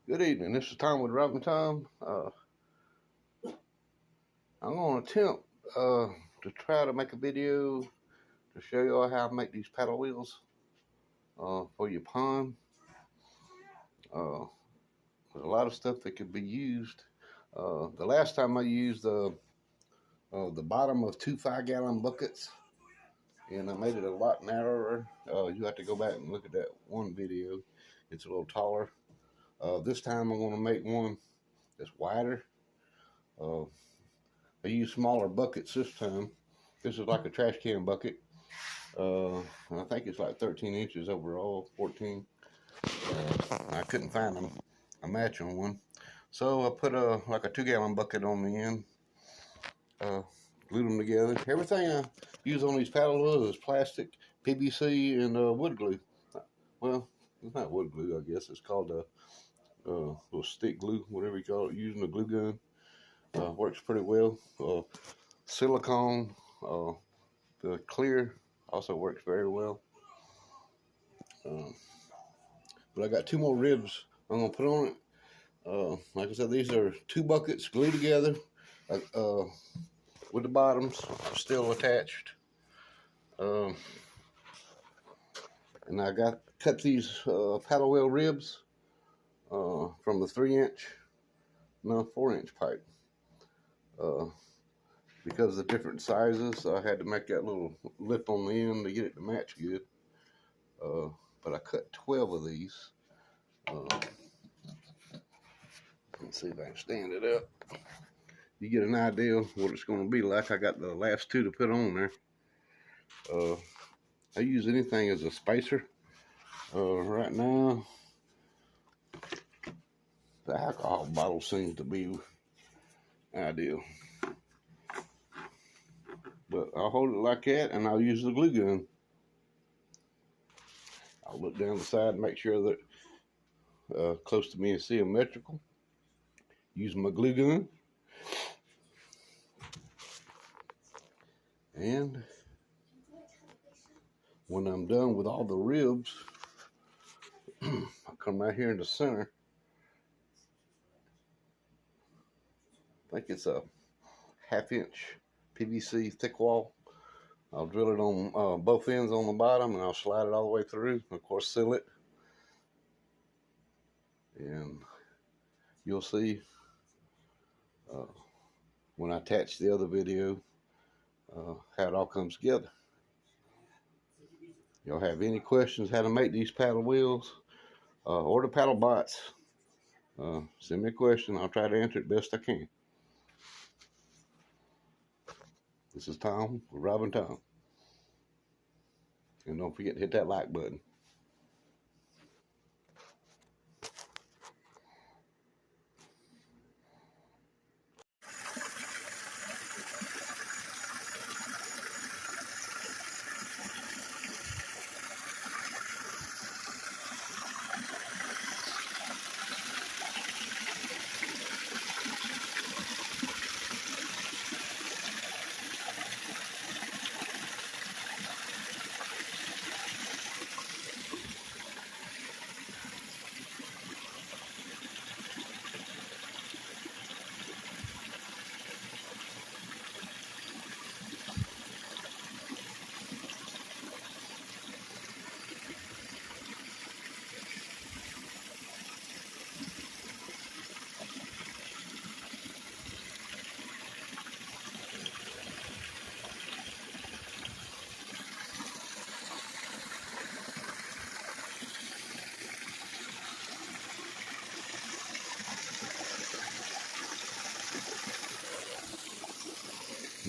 Good evening. This is Tom with Robbing Tom. I'm going to attempt to try to make a video to show you all how I make these paddle wheels for your pond. There's a lot of stuff that could be used. The last time I used the bottom of 2 5-gallon buckets, and I made it a lot narrower. You have to go back and look at that one video. It's a little taller. This time I'm going to make one that's wider. I use smaller buckets this time. This is like a trash can bucket. I think it's like 13 inches overall, 14. I couldn't find a matching one. So I put like a 2-gallon bucket on the end. Glued them together. Everything I use on these paddle wheels is plastic, PVC, and wood glue. Well, it's not wood glue, I guess. It's called little stick glue, whatever you call it, using a glue gun. Works pretty well. Silicone, the clear also works very well. But I got 2 more ribs I'm gonna put on it. Like I said, these are 2 buckets glued together with the bottoms still attached. And I cut these paddle wheel ribs from the 4-inch pipe. Because of the different sizes, I had to make that little lip on the end to get it to match good. But I cut 12 of these. Let's see if I can stand it up. You get an idea of what it's going to be like. I got the last 2 to put on there. I use anything as a spacer. Right now, the alcohol bottle seems to be ideal. But I'll hold it like that, and I'll use the glue gun. I'll look down the side and make sure that close to me is symmetrical. Use my glue gun. And when I'm done with all the ribs, I'll come right here in the center. I think it's a 1/2-inch PVC thick wall. I'll drill it on both ends on the bottom, and I'll slide it all the way through. Of course, seal it. And you'll see when I attach the other video how it all comes together. Y'all have any questions how to make these paddle wheels or the paddle bots, send me a question. I'll try to answer it best I can. This is Tom with Robbing Tom. And don't forget to hit that like button.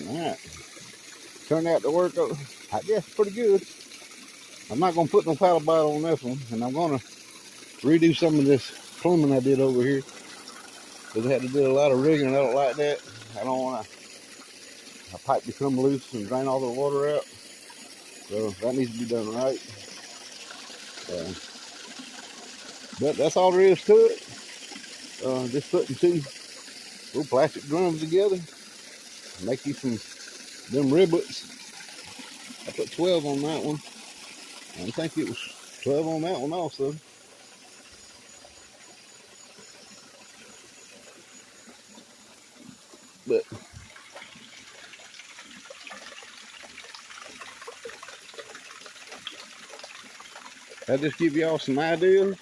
Alright, turned out to work, I guess, pretty good. I'm not going to put no paddle bottle on this one, and I'm going to redo some of this plumbing I did over here, because I had to do a lot of rigging, and I don't like that. I don't want a pipe to come loose and drain all the water out, so that needs to be done right. But that's all there is to it. Just putting 2 little plastic drums together, make you some them riblets. I put 12 on that one. I think it was 12 on that one also. I'll just give y'all some ideas.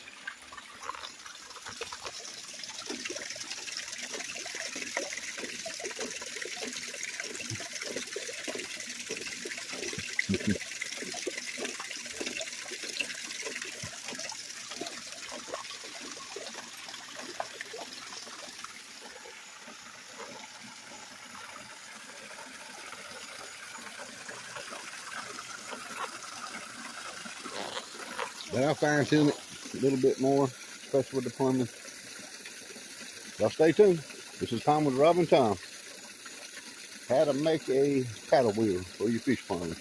But I'll fine tune it a little bit more, especially with the plumbing. Y'all stay tuned. This is Tom with Rob and Tom. How to make a paddle wheel for your fish pond.